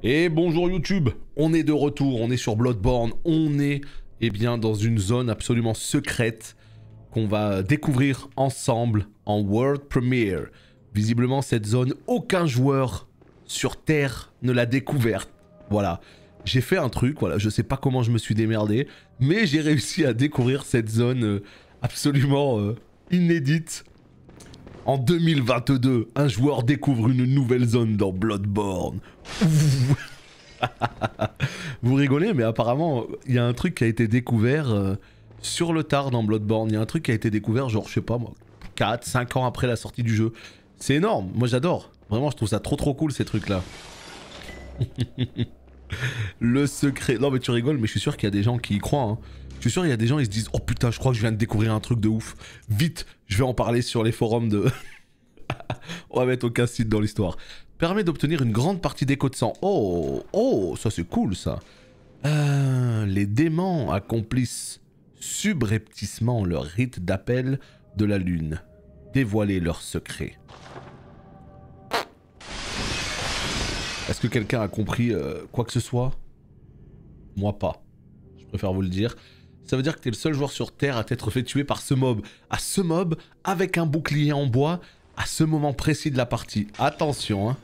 Et bonjour YouTube, on est de retour, on est sur Bloodborne, on est bien dans une zone absolument secrète qu'on va découvrir ensemble en World Premiere. Visiblement cette zone, aucun joueur sur Terre ne l'a découverte. Voilà, j'ai fait un truc, voilà, je sais pas comment je me suis démerdé, mais j'ai réussi à découvrir cette zone absolument inédite. En 2022, un joueur découvre une nouvelle zone dans Bloodborne. Vous rigolez, mais apparemment, il y a un truc qui a été découvert sur le tard dans Bloodborne. Il y a un truc qui a été découvert, genre, je sais pas moi, 4, 5 ans après la sortie du jeu. C'est énorme, moi j'adore. Vraiment, je trouve ça trop cool ces trucs-là. Le secret. Non, mais tu rigoles, mais je suis sûr qu'il y a des gens qui y croient. Hein. Je suis sûr qu'il y a des gens, ils se disent, oh putain, je crois que je viens de découvrir un truc de ouf. Vite, je vais en parler sur les forums de. On va mettre aucun site dans l'histoire. Permet d'obtenir une grande partie d'écho de sang. Oh, ça c'est cool ça. Les démons accomplissent subrepticement leur rite d'appel de la lune. Dévoiler leurs secrets. Est-ce que quelqu'un a compris quoi que ce soit? Moi pas. Je préfère vous le dire. Ça veut dire que t'es le seul joueur sur Terre à t'être fait tuer par ce mob. À ce mob, avec un bouclier en bois, à ce moment précis de la partie. Attention, hein.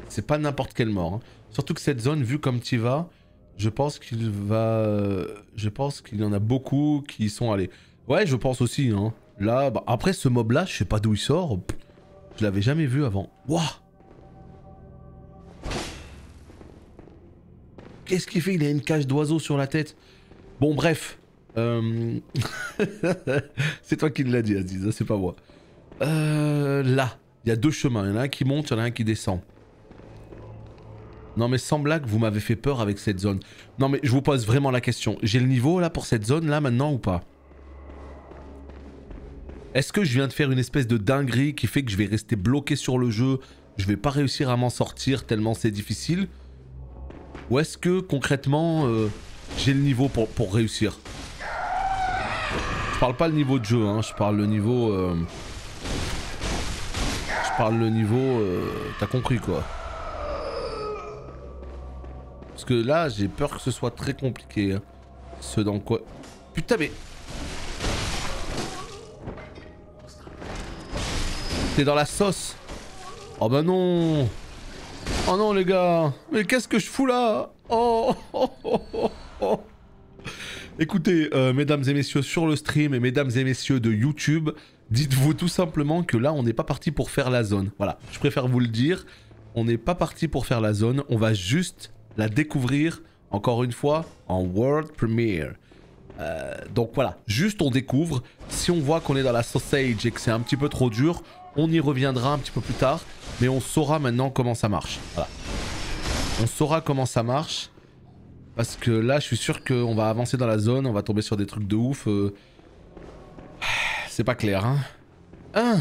C'est pas n'importe quelle mort. Hein. Surtout que cette zone, vu comme t'y vas, je pense qu'il va... Je pense qu'il y en a beaucoup qui y sont allés. Ouais, je pense aussi, hein. Là, bah, après ce mob-là, je sais pas d'où il sort. Je l'avais jamais vu avant. Wouah! Qu'est-ce qu'il fait? Il a une cage d'oiseau sur la tête. Bon, bref. C'est toi qui l'as dit, Aziz, c'est pas moi. Là, il y a deux chemins. Il y en a un qui monte, il y en a un qui descend. Non mais sans blague, vous m'avez fait peur avec cette zone. Non mais je vous pose vraiment la question. J'ai le niveau là pour cette zone là maintenant ou pas? Est-ce que je viens de faire une espèce de dinguerie qui fait que je vais rester bloqué sur le jeu? Je vais pas réussir à m'en sortir tellement c'est difficile? Ou est-ce que concrètement j'ai le niveau pour réussir? Je parle pas le niveau de jeu, hein, je parle le niveau... Je parle le niveau... T'as compris quoi? Parce que là, j'ai peur que ce soit très compliqué. Hein. Ce dans quoi... Putain, mais... T'es dans la sauce. Oh bah non. Oh non, les gars. Mais qu'est-ce que je fous là? Oh. Écoutez, mesdames et messieurs sur le stream et mesdames et messieurs de YouTube, dites-vous tout simplement que là, on n'est pas parti pour faire la zone. Voilà, je préfère vous le dire. On n'est pas parti pour faire la zone. On va juste... la découvrir, encore une fois, en World Premiere. Donc voilà, juste on découvre. Si on voit qu'on est dans la sausage et que c'est un petit peu trop dur, on y reviendra un petit peu plus tard. Mais on saura maintenant comment ça marche. Voilà. On saura comment ça marche. Parce que là, je suis sûr qu'on va avancer dans la zone, on va tomber sur des trucs de ouf. C'est pas clair, hein.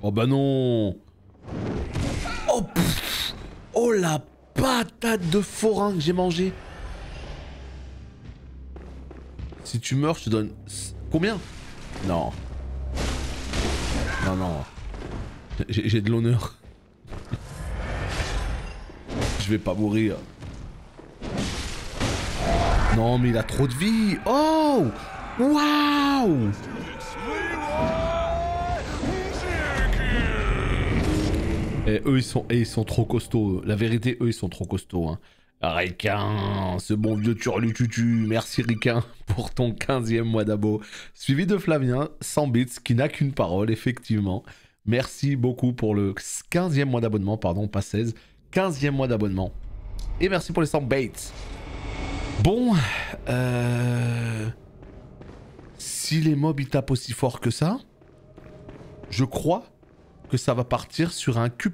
Oh bah non. Oh pff. Oh la patate de forain que j'ai mangé. Si tu meurs, je te donne... Combien? Non. Non. J'ai de l'honneur. Je vais pas mourir. Non mais il a trop de vie. Oh. Waouh. Et eux ils sont trop costauds. La vérité, eux ils sont trop costauds. Hein. Ricain, ce bon vieux turlututu. Merci Ricain pour ton 15e mois d'abo. Suivi de Flavien, 100 bits, qui n'a qu'une parole, effectivement. Merci beaucoup pour le 15e mois d'abonnement, pardon, pas 16. 15e mois d'abonnement. Et merci pour les 100 baits. Bon, si les mobs ils tapent aussi fort que ça, je crois que ça va partir sur un Q+.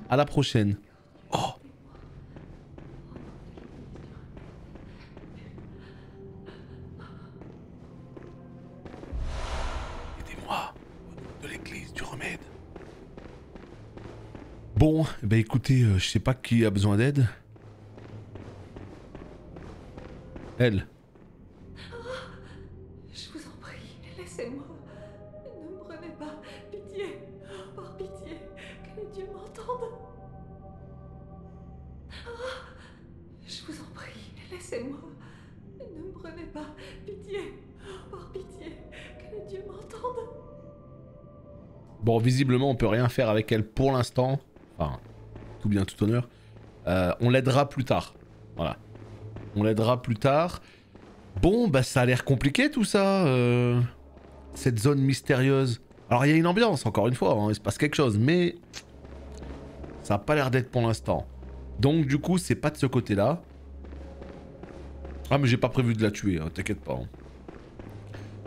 À la prochaine. Oh. Aidez-moi. De l'église du remède. Bon, bah écoutez, je sais pas qui a besoin d'aide. Elle. Je vous en prie, laissez-moi. Ne me prenez pas, pitié, par pitié, que les dieux m'entendent. Ah, je vous en prie, laissez-moi. Ne me prenez pas, pitié, par pitié, que les dieux m'entendent. Bon, visiblement, on peut rien faire avec elle pour l'instant. Enfin, tout bien, tout honneur. On l'aidera plus tard. Voilà. On l'aidera plus tard. Bon, bah ça a l'air compliqué tout ça. Cette zone mystérieuse. Alors il y a une ambiance, encore une fois, hein, il se passe quelque chose, mais ça a pas l'air d'être pour l'instant. Donc du coup, c'est pas de ce côté-là. Ah mais j'ai pas prévu de la tuer, hein, t'inquiète pas. Hein.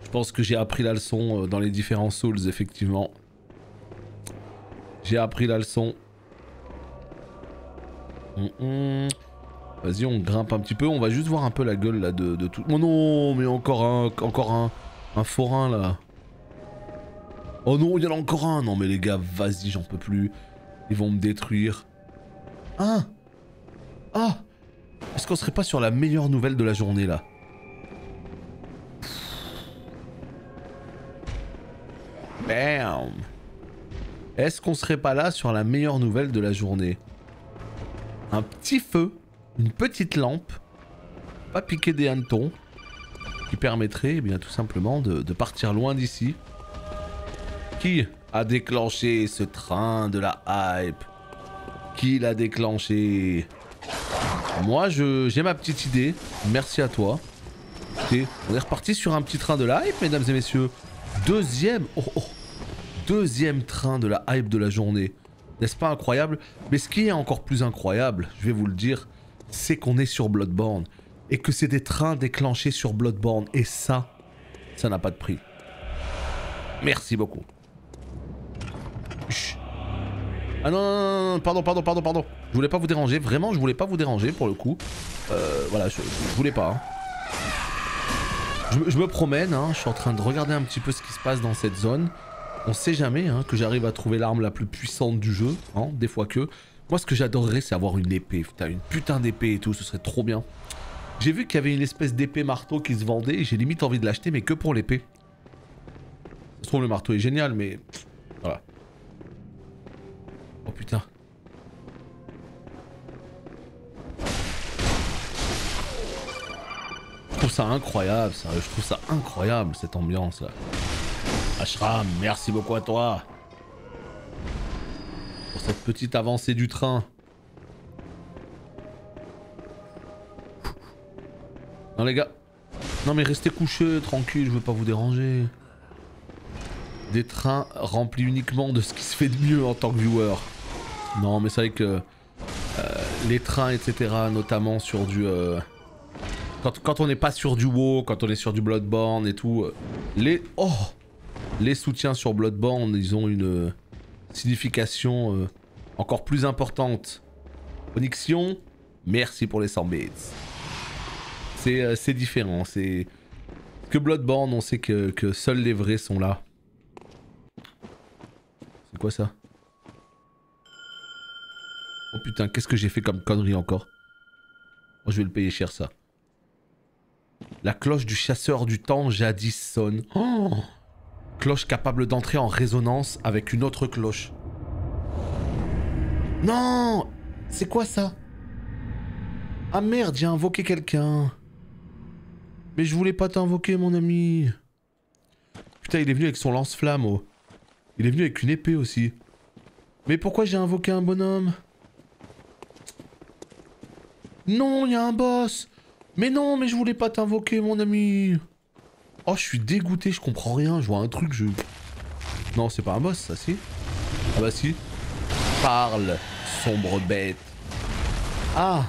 Je pense que j'ai appris la leçon dans les différents Souls, effectivement. J'ai appris la leçon. Vas-y, on grimpe un petit peu. On va juste voir un peu la gueule là de tout. Oh non, mais encore un forain là. Oh non, il y en a encore un. Non mais les gars, vas-y, j'en peux plus. Ils vont me détruire. Ah. Ah. Est-ce qu'on serait pas sur la meilleure nouvelle de la journée là? Bam. Est-ce qu'on serait pas là sur la meilleure nouvelle de la journée? Un petit feu, une petite lampe, pas piquer des hannetons, qui permettrait eh bien, tout simplement de partir loin d'ici. Qui a déclenché ce train de la hype? Qui l'a déclenché? Moi, j'ai ma petite idée. Merci à toi. Écoutez, on est reparti sur un petit train de la hype, mesdames et messieurs. Deuxième train de la hype de la journée. N'est-ce pas incroyable? Mais ce qui est encore plus incroyable, je vais vous le dire, c'est qu'on est sur Bloodborne. Et que c'est des trains déclenchés sur Bloodborne. Et ça n'a pas de prix. Merci beaucoup. Chut. Ah non, non, non, pardon. Je voulais pas vous déranger, vraiment je voulais pas vous déranger pour le coup. Voilà, je voulais pas. Hein. Je me promène, hein, je suis en train de regarder un petit peu ce qui se passe dans cette zone. On sait jamais hein, que j'arrive à trouver l'arme la plus puissante du jeu, hein, des fois que. Moi ce que j'adorerais c'est avoir une épée, putain, une putain d'épée et tout, ce serait trop bien. J'ai vu qu'il y avait une espèce d'épée marteau qui se vendait et j'ai limite envie de l'acheter mais que pour l'épée. Ça se trouve le marteau est génial mais... Voilà. Oh putain. Je trouve ça incroyable ça, je trouve ça incroyable cette ambiance là. Ashram, merci beaucoup à toi pour cette petite avancée du train. Non les gars, non mais restez couchés, tranquille, je veux pas vous déranger. Des trains remplis uniquement de ce qui se fait de mieux en tant que viewer. Non mais c'est vrai que les trains etc, notamment sur du... Quand on n'est pas sur du WoW, quand on est sur du Bloodborne et tout, les soutiens sur Bloodborne, ils ont une signification encore plus importante. Onyxion, merci pour les 100 bits. C'est différent, c'est... Que Bloodborne, on sait que seuls les vrais sont là. C'est quoi ça? Oh putain, qu'est-ce que j'ai fait comme connerie encore? Oh, je vais le payer cher ça. La cloche du chasseur du temps jadis sonne. Oh, cloche capable d'entrer en résonance avec une autre cloche. Non! C'est quoi ça? Ah merde, j'ai invoqué quelqu'un. Mais je voulais pas t'invoquer mon ami. Putain, il est venu avec son lance-flamme. Oh. Il est venu avec une épée aussi. Mais pourquoi j'ai invoqué un bonhomme? Non, il y a un boss. Mais non, mais je voulais pas t'invoquer mon ami. Oh, je suis dégoûté, je comprends rien. Je vois un truc, je... Non, c'est pas un boss, ça, si? Ah bah si. Parle, sombre bête. Ah.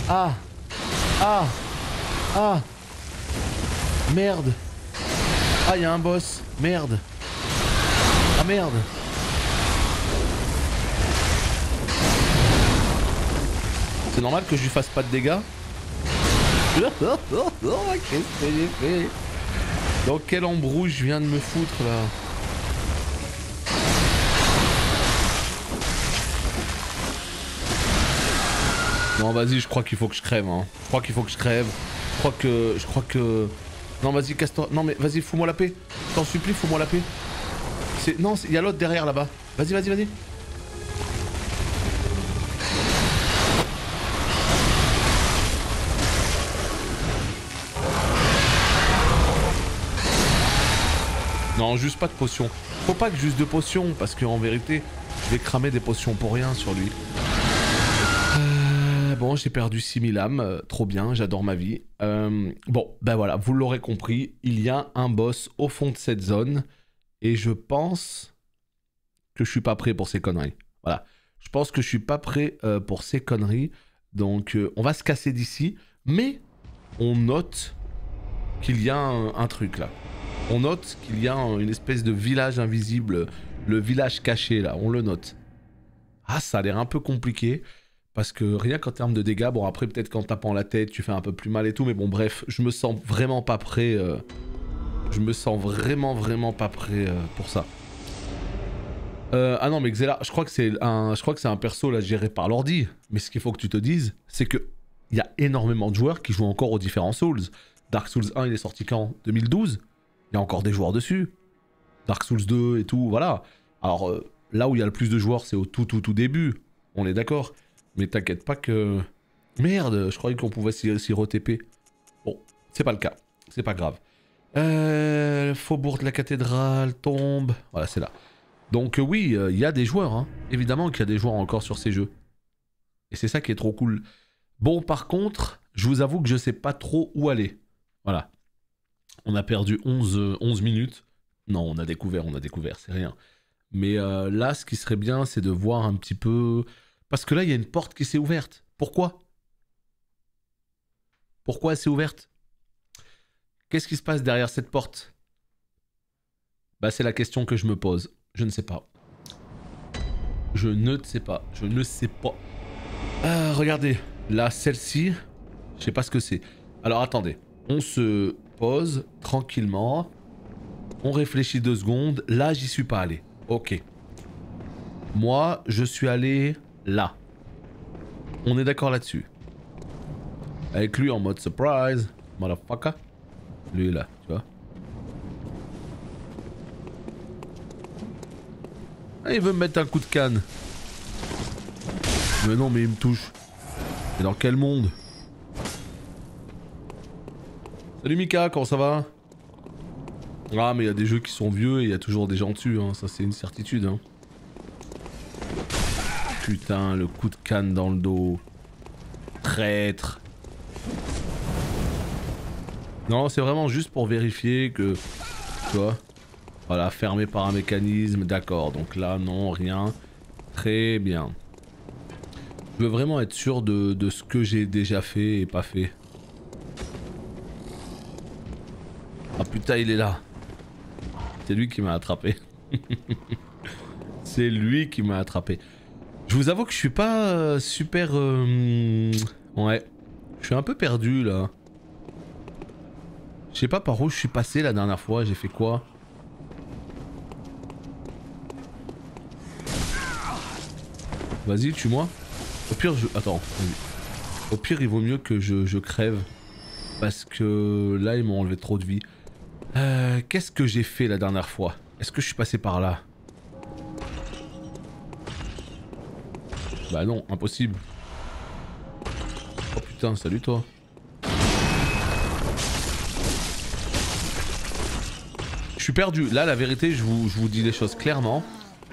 Ah. Ah. Ah. Merde. Ah, il y a un boss. Merde. Ah, merde. C'est normal que je lui fasse pas de dégâts? Qu'est-ce que j'ai fait? Dans quel embrouille je viens de me foutre là? Non vas-y, je crois qu'il faut que je crève hein. Je crois qu'il faut que je crève. Je crois que... Non vas-y casse-toi. Non mais vas-y fous-moi la paix. T'en supplie, fous-moi la paix. Non, il y a l'autre derrière là-bas. Vas-y, vas-y, vas-y. Non, juste pas de potions. Faut pas que juste de potions, parce qu'en vérité, je vais cramer des potions pour rien sur lui. Bon, j'ai perdu 6000 âmes, trop bien, j'adore ma vie. Bon, ben voilà, vous l'aurez compris, il y a un boss au fond de cette zone, et je pense que je suis pas prêt pour ces conneries. Voilà, je pense que je suis pas prêt pour ces conneries, donc on va se casser d'ici, mais on note qu'il y a un truc là. On note qu'il y a une espèce de village invisible, le village caché là, on le note. Ah, ça a l'air un peu compliqué. Parce que rien qu'en termes de dégâts, bon après peut-être qu'en tapant la tête tu fais un peu plus mal et tout, mais bon bref, je me sens vraiment pas prêt, je me sens vraiment pas prêt pour ça. Ah non mais Xela, je crois que c'est un perso là géré par l'ordi, mais ce qu'il faut que tu te dises, c'est que il y a énormément de joueurs qui jouent encore aux différents Souls. Dark Souls 1 il est sorti quand? 2012. Il y a encore des joueurs dessus. Dark Souls 2 et tout, voilà. Alors là où il y a le plus de joueurs c'est au tout début, on est d'accord. Mais t'inquiète pas que... Merde, je croyais qu'on pouvait s'y re-TP. Bon, c'est pas le cas. C'est pas grave. Faubourg de la cathédrale tombe. Voilà, c'est là. Donc oui, il y a des joueurs. Hein. Évidemment qu'il y a des joueurs encore sur ces jeux. Et c'est ça qui est trop cool. Bon, par contre, je vous avoue que je sais pas trop où aller. Voilà. On a perdu 11 minutes. Non, on a découvert, c'est rien. Mais là, ce qui serait bien, c'est de voir un petit peu... Parce que là, il y a une porte qui s'est ouverte. Pourquoi? Pourquoi elle s'est ouverte? Qu'est-ce qui se passe derrière cette porte? Bah, c'est la question que je me pose. Je ne sais pas. Je ne sais pas. Je ne sais pas. Ah, regardez. Là, celle-ci, je sais pas ce que c'est. Alors, attendez. On se pose tranquillement. On réfléchit 2 secondes. Là, j'y suis pas allé. Ok. Moi, je suis allé... là. On est d'accord là-dessus. Avec lui en mode surprise. Motherfucker. Lui là, tu vois. Ah, il veut me mettre un coup de canne. Mais non, mais il me touche. Et dans quel monde? Salut Mika, comment ça va? Ah, mais il y a des jeux qui sont vieux et il y a toujours des gens dessus, hein. Ça c'est une certitude, hein. Putain, le coup de canne dans le dos. Traître. Non, c'est vraiment juste pour vérifier que... Tu vois? Voilà, fermé par un mécanisme, d'accord. Donc là, non, rien. Très bien. Je veux vraiment être sûr de ce que j'ai déjà fait et pas fait. Ah putain, il est là. C'est lui qui m'a attrapé. C'est lui qui m'a attrapé. Je vous avoue que je suis pas super... Ouais. Je suis un peu perdu là. Je sais pas par où je suis passé la dernière fois, j'ai fait quoi? Vas-y, tue-moi. Au pire, je... Attends. Au pire, il vaut mieux que je crève. Parce que là, ils m'ont enlevé trop de vie. Qu'est-ce que j'ai fait la dernière fois? Est-ce que je suis passé par là? Bah non, impossible. Oh putain, salut toi. Je suis perdu. Là, la vérité, je vous dis les choses clairement.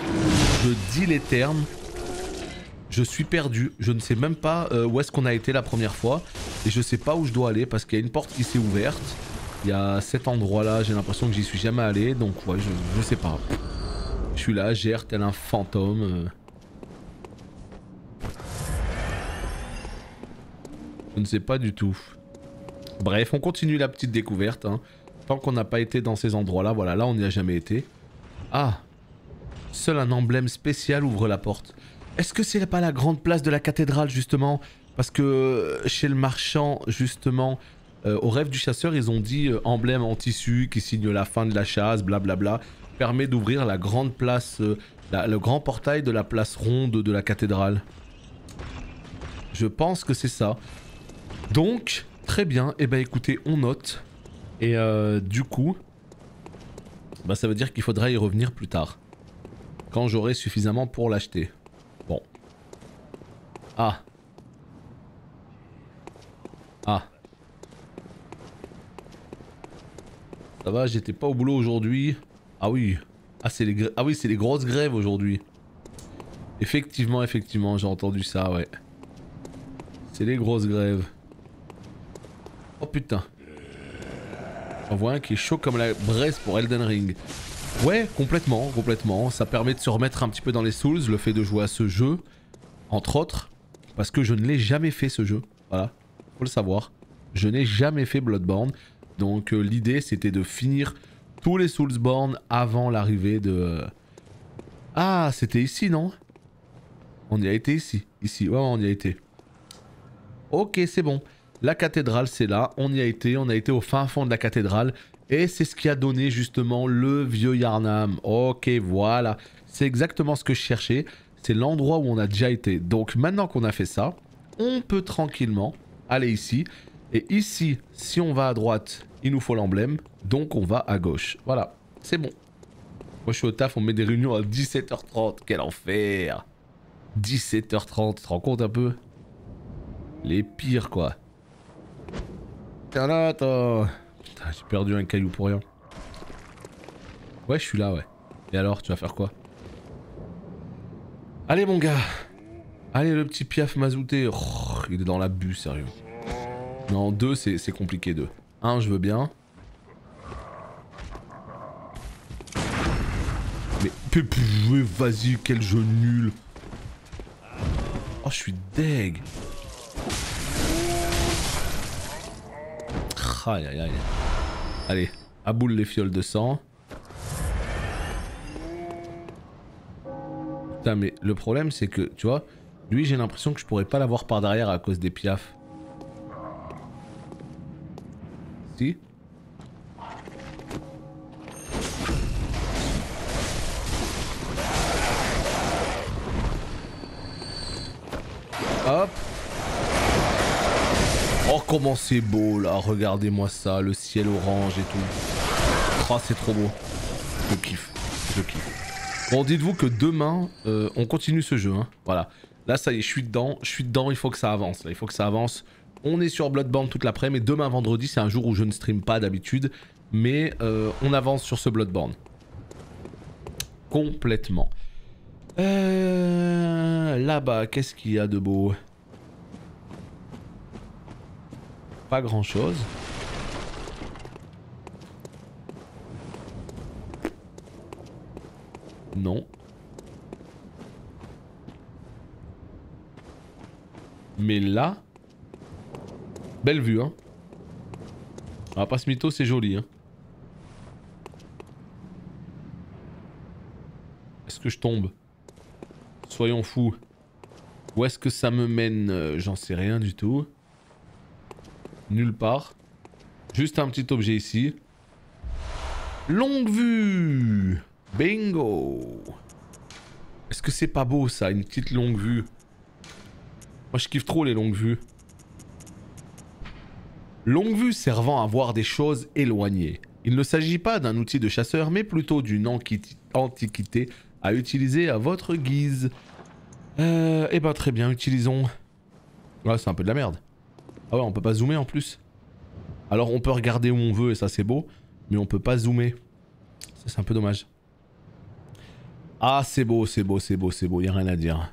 Je dis les termes. Je suis perdu. Je ne sais même pas où est-ce qu'on a été la première fois. Et je sais pas où je dois aller parce qu'il y a une porte qui s'est ouverte. Il y a cet endroit-là. J'ai l'impression que j'y suis jamais allé. Donc ouais, je sais pas. Je suis là, j'erre tel un fantôme. Je ne sais pas du tout. Bref, on continue la petite découverte. Hein. Tant qu'on n'a pas été dans ces endroits-là, voilà, là on n'y a jamais été. Ah, seul un emblème spécial ouvre la porte. Est-ce que c'est pas la grande place de la cathédrale justement? Parce que chez le marchand justement, au rêve du chasseur, ils ont dit emblème en tissu qui signe la fin de la chasse, blablabla, permet d'ouvrir la grande place, le grand portail de la place ronde de la cathédrale. Je pense que c'est ça. Donc, très bien, et bah écoutez, on note. Et du coup, bah ça veut dire qu'il faudra y revenir plus tard. Quand j'aurai suffisamment pour l'acheter. Bon. Ah. Ah. Ça va, j'étais pas au boulot aujourd'hui. Ah oui. Ah, ah oui, c'est les grosses grèves aujourd'hui. Effectivement, effectivement, j'ai entendu ça, ouais. C'est les grosses grèves. Oh putain. J'en vois un qui est chaud comme la braise pour Elden Ring. Ouais, complètement, complètement. Ça permet de se remettre un petit peu dans les Souls, le fait de jouer à ce jeu. Entre autres, parce que je ne l'ai jamais fait ce jeu. Voilà, faut le savoir. Je n'ai jamais fait Bloodborne. Donc l'idée c'était de finir tous les Soulsborne avant l'arrivée de... Ah, c'était ici, non? On y a été ici. Ici, ouais, on y a été. Ok, c'est bon. La cathédrale, c'est là. On y a été au fin fond de la cathédrale. Et c'est ce qui a donné justement le vieux Yharnam. Ok, voilà. C'est exactement ce que je cherchais. C'est l'endroit où on a déjà été. Donc maintenant qu'on a fait ça, on peut tranquillement aller ici. Et ici, si on va à droite, il nous faut l'emblème. Donc on va à gauche. Voilà, c'est bon. Moi je suis au taf, on met des réunions à 17h30. Quel enfer! 17h30, tu te rends compte un peu? Les pires quoi. Tiens là, attends. Putain, j'ai perdu un caillou pour rien. Ouais, je suis là, ouais. Et alors, tu vas faire quoi? Allez mon gars. Allez le petit piaf mazouté. Oh, il est dans l'abus, sérieux. Non, 2 c'est compliqué, 2. 1 je veux bien. Mais vas-y, quel jeu nul. Oh, je suis deg. Aïe aïe aïe. Allez, à boule les fioles de sang. Putain, mais le problème c'est que, tu vois, lui j'ai l'impression que je pourrais pas l'avoir par derrière à cause des piafs. Si. Hop. Oh comment c'est beau là, regardez-moi ça, le ciel orange et tout. Oh c'est trop beau. Je kiffe, je kiffe. Bon dites-vous que demain, on continue ce jeu, hein. Voilà. Là ça y est, je suis dedans, il faut que ça avance, là, il faut que ça avance. On est sur Bloodborne toute l'après-midi, mais demain vendredi c'est un jour où je ne stream pas d'habitude. Mais on avance sur ce Bloodborne. Complètement. Là-bas, qu'est-ce qu'il y a de beau? Pas grand-chose. Non. Mais là... Belle vue, hein. On va pas se mytho, c'est joli, hein. Est-ce que je tombe? Soyons fous. Où est-ce que ça me mène? J'en sais rien du tout. Nulle part. Juste un petit objet ici. Longue vue! Bingo! Est-ce que c'est pas beau ça, une petite longue vue? Moi je kiffe trop les longues vues. Longue vue servant à voir des choses éloignées. Il ne s'agit pas d'un outil de chasseur, mais plutôt d'une antiquité à utiliser à votre guise. Eh ben très bien, utilisons... Ouais, c'est un peu de la merde. Ah ouais, on peut pas zoomer en plus. Alors on peut regarder où on veut et ça c'est beau, mais on peut pas zoomer. Ça c'est un peu dommage. Ah c'est beau, c'est beau, c'est beau, c'est beau, y a rien à dire.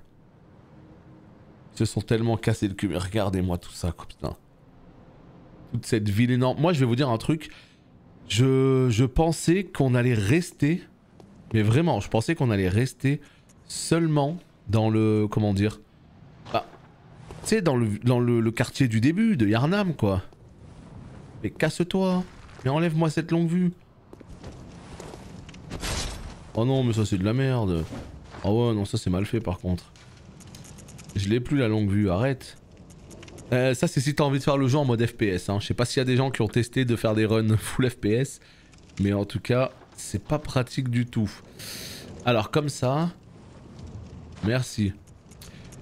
Ils se sont tellement cassés le cul, mais regardez-moi tout ça, quoi, putain. Toute cette ville énorme. Moi je vais vous dire un truc. Je pensais qu'on allait rester... Mais vraiment, je pensais qu'on allait rester seulement dans le... Comment dire? Bah... Tu sais, dans le quartier du début, de Yharnam, quoi. Mais casse-toi. Mais enlève-moi cette longue vue. Oh non, mais ça c'est de la merde. Oh ouais, non, ça c'est mal fait par contre. Je l'ai plus la longue vue, arrête. Ça c'est si t'as envie de faire le jeu en mode FPS, hein. Je sais pas s'il y a des gens qui ont testé de faire des runs full FPS. Mais en tout cas, c'est pas pratique du tout. Alors comme ça... Merci.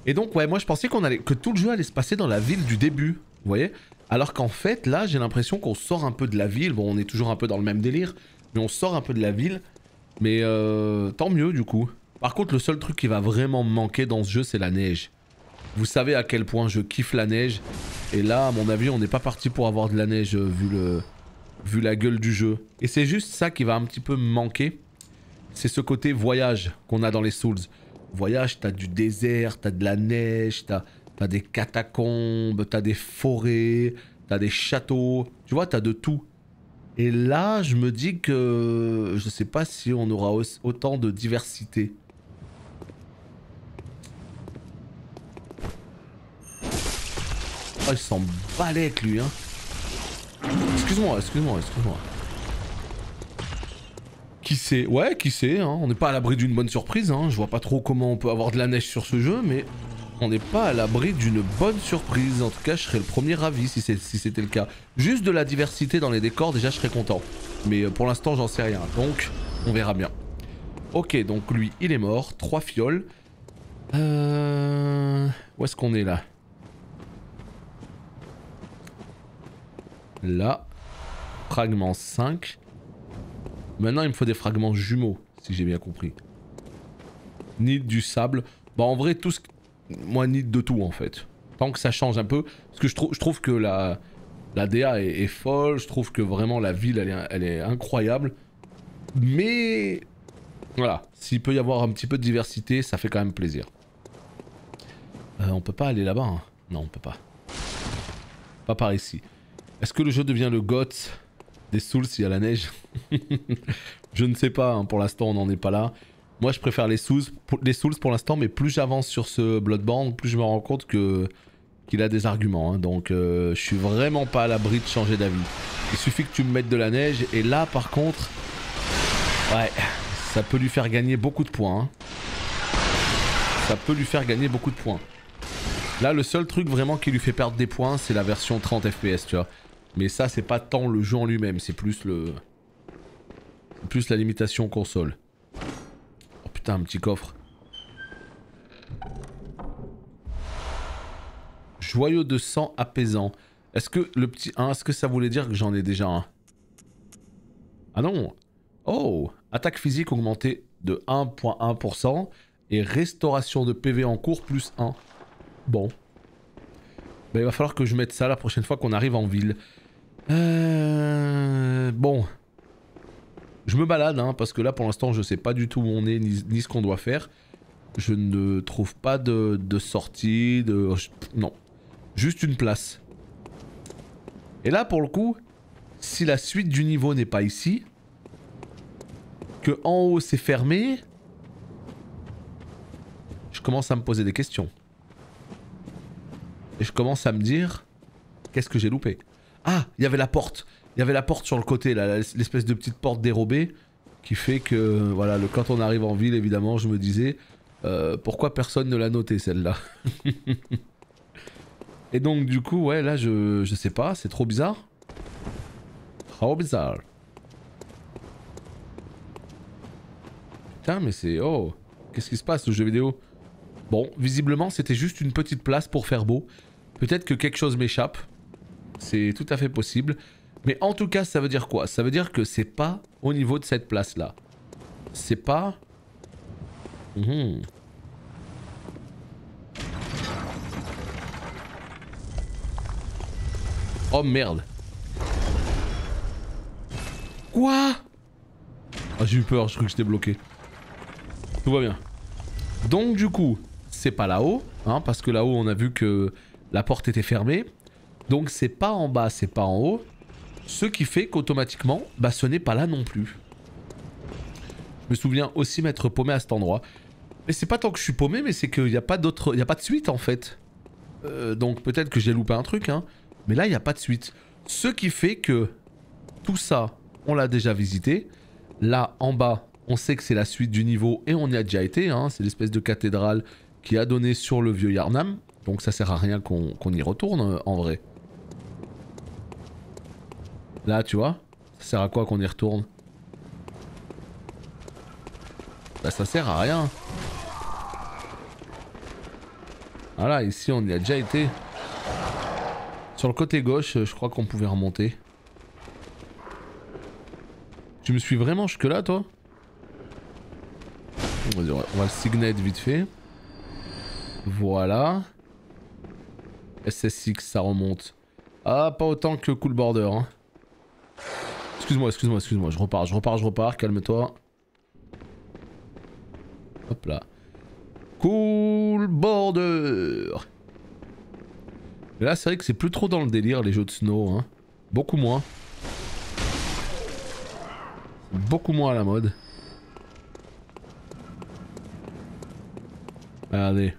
Et donc ouais, moi je pensais que tout le jeu allait se passer dans la ville du début, vous voyez? Alors qu'en fait, là j'ai l'impression qu'on sort un peu de la ville. Bon, on est toujours un peu dans le même délire. Mais on sort un peu de la ville. Mais tant mieux du coup. Par contre, le seul truc qui va vraiment me manquer dans ce jeu, c'est la neige. Vous savez à quel point je kiffe la neige. Et là, à mon avis, on n'est pas parti pour avoir de la neige vu la gueule du jeu. Et c'est juste ça qui va un petit peu me manquer. C'est ce côté voyage qu'on a dans les Souls. Voyage, t'as du désert, t'as de la neige, t'as des catacombes, t'as des forêts, t'as des châteaux. Tu vois, t'as de tout. Et là, je me dis que je sais pas si on aura autant de diversité. Oh, il s'en balèque lui, hein. Excuse-moi. Qui sait? Ouais, qui sait, hein. On n'est pas à l'abri d'une bonne surprise, hein. Je vois pas trop comment on peut avoir de la neige sur ce jeu, mais on n'est pas à l'abri d'une bonne surprise. En tout cas, je serais le premier ravi si c'était le cas. Juste de la diversité dans les décors, déjà, je serais content. Mais pour l'instant, j'en sais rien. Donc, on verra bien. Ok, donc lui, il est mort. 3 fioles. Où est-ce qu'on est là? Là. Fragment 5. Maintenant, il me faut des fragments jumeaux, si j'ai bien compris. Need du sable. Bah, en vrai, tout ce... Moi, need de tout, en fait. Tant que ça change un peu. Parce que je trouve que la DA est folle. Je trouve que vraiment, la ville, elle est incroyable. Mais... Voilà. S'il peut y avoir un petit peu de diversité, ça fait quand même plaisir. On peut pas aller là-bas, hein. Non, on peut pas. Pas par ici. Est-ce que le jeu devient le GOAT des Souls s'il y a la neige? Je ne sais pas, hein, pour l'instant on n'en est pas là. Moi je préfère les Souls pour l'instant, mais plus j'avance sur ce Bloodborne, plus je me rends compte qu'il a des arguments. Hein, donc je suis vraiment pas à l'abri de changer d'avis. Il suffit que tu me mettes de la neige, et là par contre... Ouais, ça peut lui faire gagner beaucoup de points. Hein. Ça peut lui faire gagner beaucoup de points. Là le seul truc vraiment qui lui fait perdre des points, c'est la version 30 FPS, tu vois. Mais ça, c'est pas tant le jeu en lui-même, c'est plus la limitation console. Oh putain, un petit coffre. Joyau de sang apaisant. Est-ce que le petit 1, est-ce que ça voulait dire que j'en ai déjà un? Ah non. Oh, attaque physique augmentée de 1,1% et restauration de PV en cours plus 1. Bon. Ben, il va falloir que je mette ça la prochaine fois qu'on arrive en ville. Bon. Je me balade, hein, parce que là pour l'instant je sais pas du tout où on est ni ce qu'on doit faire. Je ne trouve pas de sortie, non. Juste une place. Et là pour le coup, si la suite du niveau n'est pas ici, que en haut c'est fermé, je commence à me poser des questions. Et je commence à me dire, qu'est-ce que j'ai loupé? Ah, il y avait la porte. Il y avait la porte sur le côté, là, l'espèce de petite porte dérobée qui fait que, voilà, quand on arrive en ville, évidemment, je me disais, pourquoi personne ne l'a noté celle-là? Et donc, du coup, ouais, là, je sais pas, c'est trop bizarre. Trop bizarre. Putain, mais c'est... Oh, qu'est-ce qui se passe, le jeu vidéo? Bon, visiblement, c'était juste une petite place pour faire beau. Peut-être que quelque chose m'échappe. C'est tout à fait possible. Mais en tout cas, ça veut dire quoi? Ça veut dire que c'est pas au niveau de cette place-là. C'est pas... Oh merde. Quoi? Ah, j'ai eu peur, je crois que j'étais bloqué. Tout va bien. Donc du coup, c'est pas là-haut, hein, parce que là-haut on a vu que la porte était fermée. Donc c'est pas en bas, c'est pas en haut. Ce qui fait qu'automatiquement, bah ce n'est pas là non plus. Je me souviens aussi m'être paumé à cet endroit. Mais c'est pas tant que je suis paumé, mais c'est qu'il n'y a pas d'autre... Il n'y a pas de suite en fait. Donc peut-être que j'ai loupé un truc, hein. Mais là, il n'y a pas de suite. Ce qui fait que tout ça, on l'a déjà visité. Là, en bas, on sait que c'est la suite du niveau et on y a déjà été, hein. C'est l'espèce de cathédrale qui a donné sur le vieux Yharnam. Donc ça sert à rien qu'on y retourne en vrai. Là, tu vois, ça sert à quoi qu'on y retourne? Bah ça sert à rien. Voilà, ici on y a déjà été. Sur le côté gauche, je crois qu'on pouvait remonter. Tu me suis vraiment jusque là toi? Vas-y, on va le signet vite fait. Voilà. SSX ça remonte. Ah pas autant que Cool Border hein. Excuse-moi, je repars, calme-toi. Hop là. Cool Border. Et là c'est vrai que c'est plus trop dans le délire les jeux de snow hein. Beaucoup moins. Beaucoup moins à la mode. Regardez.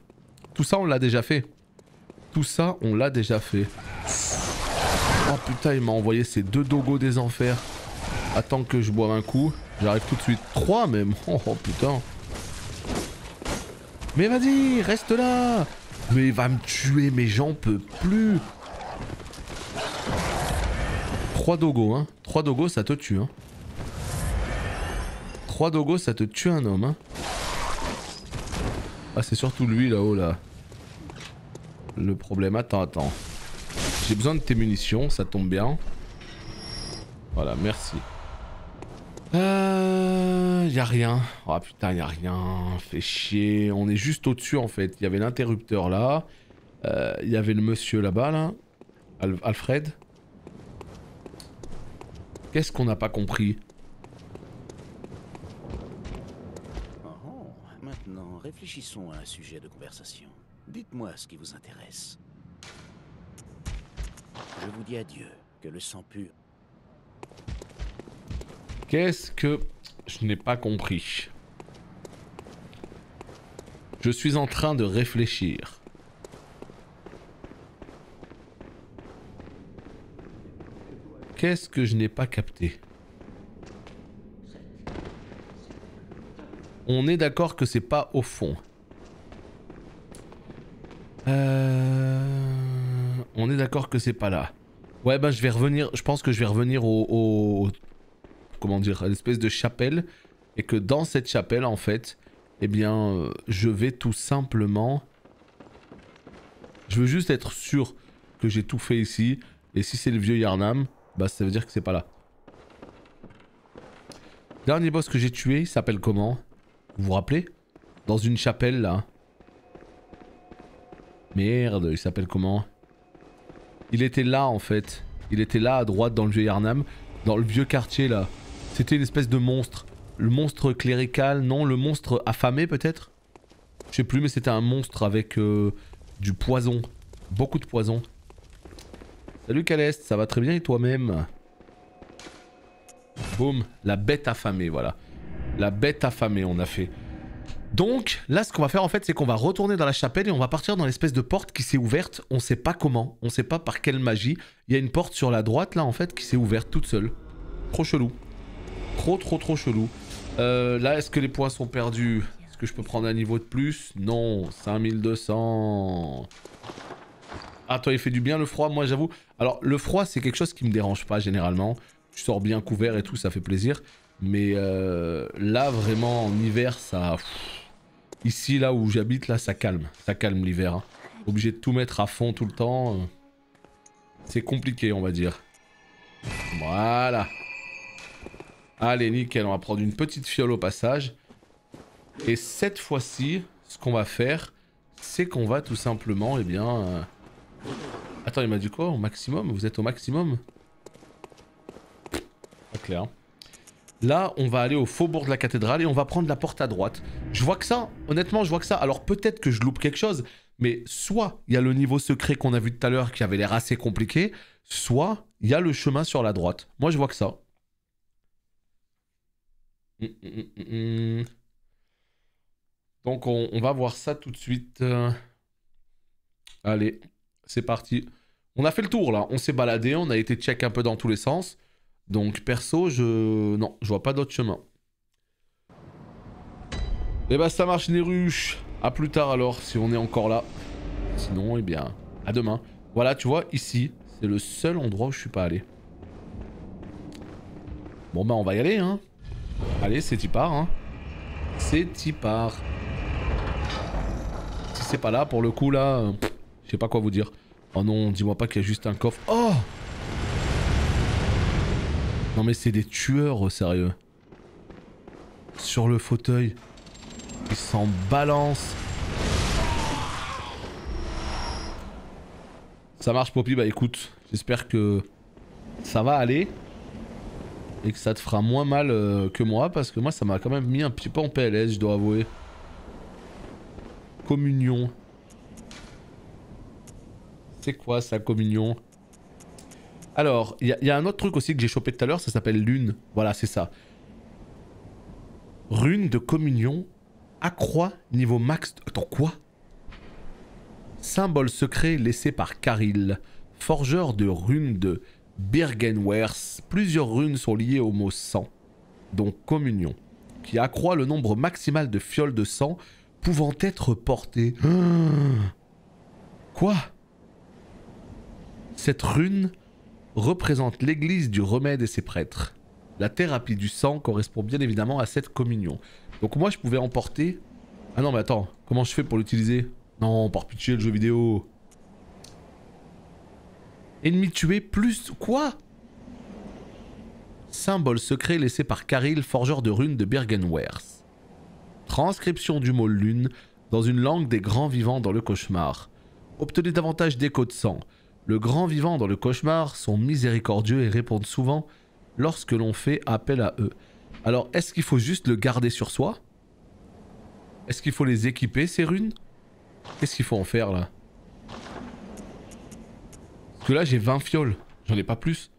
Tout ça on l'a déjà fait. Tout ça on l'a déjà fait. Oh putain il m'a envoyé ces 2 dogos des enfers. Attends que je boive un coup. J'arrive tout de suite. 3 même. Oh putain. Mais vas-y, reste là. Mais il va me tuer, mais j'en peux plus. 3 dogos hein. 3 dogos ça te tue hein. 3 dogos ça te tue un homme hein. Ah c'est surtout lui là-haut là. Le problème, attends. J'ai besoin de tes munitions, ça tombe bien. Voilà, merci. Y a rien. Oh putain, y a rien. Fait chier. On est juste au-dessus en fait. Il y avait l'interrupteur là. Il y avait le monsieur là-bas là. Alfred. Qu'est-ce qu'on n'a pas compris? Oh, maintenant, réfléchissons à un sujet de conversation. Dites-moi ce qui vous intéresse. Je vous dis adieu, que le sang pur... Qu'est-ce que je n'ai pas compris? Je suis en train de réfléchir. Qu'est-ce que je n'ai pas capté? On est d'accord que c'est pas au fond. On est d'accord que c'est pas là. Ouais bah je vais revenir, je pense que je vais revenir au comment dire, à l'espèce de chapelle. Et que dans cette chapelle en fait, eh bien je vais tout simplement... Je veux juste être sûr que j'ai tout fait ici. Et si c'est le vieux Yharnam, bah ça veut dire que c'est pas là. Dernier boss que j'ai tué, il s'appelle comment? Vous vous rappelez? Dans une chapelle là. Merde, il s'appelle comment? Il était là en fait. Il était là à droite dans le vieux Yharnam. Dans le vieux quartier là. C'était une espèce de monstre. Le monstre clérical, non, le monstre affamé peut-être? Je sais plus mais c'était un monstre avec du poison. Beaucoup de poison. Salut Caleste, ça va très bien et toi-même? Boum, la bête affamée, voilà. La bête affamée on a fait. Donc là ce qu'on va faire en fait c'est qu'on va retourner dans la chapelle et on va partir dans l'espèce de porte qui s'est ouverte. On sait pas comment, on sait pas par quelle magie. Il y a une porte sur la droite là en fait qui s'est ouverte toute seule. Trop chelou. Trop chelou. Là est-ce que les points sont perdus? Est-ce que je peux prendre un niveau de plus? Non, 5200. Ah toi il fait du bien le froid, moi j'avoue. Alors le froid c'est quelque chose qui me dérange pas généralement. Je sors bien couvert et tout, ça fait plaisir. Mais là vraiment en hiver ça... Ici là où j'habite là ça calme l'hiver. Hein. Obligé de tout mettre à fond tout le temps. C'est compliqué on va dire. Voilà. Allez nickel, on va prendre une petite fiole au passage. Et cette fois-ci, ce qu'on va faire, c'est qu'on va tout simplement, eh bien... Attends il m'a dit quoi? Au maximum? Vous êtes au maximum? Pas clair. Là, on va aller au faubourg de la cathédrale et on va prendre la porte à droite. Je vois que ça, honnêtement, je vois que ça. Alors peut-être que je loupe quelque chose, mais soit il y a le niveau secret qu'on a vu tout à l'heure qui avait l'air assez compliqué, soit il y a le chemin sur la droite. Moi, je vois que ça. Donc on va voir ça tout de suite. Allez, c'est parti. On a fait le tour là, on s'est baladé, on a été check un peu dans tous les sens. Donc perso, non, je vois pas d'autre chemin. Et bah ça marche les ruches. À plus tard alors, si on est encore là. Sinon, eh bien, à demain. Voilà, tu vois, ici, c'est le seul endroit où je suis pas allé. Bon bah on va y aller, hein. Allez, c'est y part, hein. C'est y part. Si c'est pas là, pour le coup, là, je sais pas quoi vous dire. Oh non, dis-moi pas qu'il y a juste un coffre. Oh! Non mais c'est des tueurs au sérieux. Sur le fauteuil. Ils s'en balancent. Ça marche Poppy, bah écoute, j'espère que ça va aller. Et que ça te fera moins mal que moi, parce que moi ça m'a quand même mis un petit peu en PLS, je dois avouer. Communion. C'est quoi ça, communion? Alors, il y a un autre truc aussi que j'ai chopé tout à l'heure, ça s'appelle lune. Voilà, c'est ça. Rune de communion. Accroît niveau max... Attends, quoi? Symbole secret laissé par Caril, forgeur de runes de Birgenwerth. Plusieurs runes sont liées au mot sang, dont communion, qui accroît le nombre maximal de fioles de sang pouvant être portées. Quoi? Cette rune représente l'église du remède et ses prêtres. La thérapie du sang correspond bien évidemment à cette communion. Donc moi je pouvais emporter... Ah non mais attends, comment je fais pour l'utiliser? Non, par pitié le jeu vidéo. Ennemi tué plus... Quoi? Symbole secret laissé par Caril, forgeur de runes de Birgenwerth. Transcription du mot lune dans une langue des grands vivants dans le cauchemar. Obtenez davantage d'écho de sang. Le grand vivant dans le cauchemar sont miséricordieux et répondent souvent lorsque l'on fait appel à eux. Alors, est-ce qu'il faut juste le garder sur soi? Est-ce qu'il faut les équiper, ces runes? Qu'est-ce qu'il faut en faire, là? Parce que là, j'ai 20 fioles. J'en ai pas plus.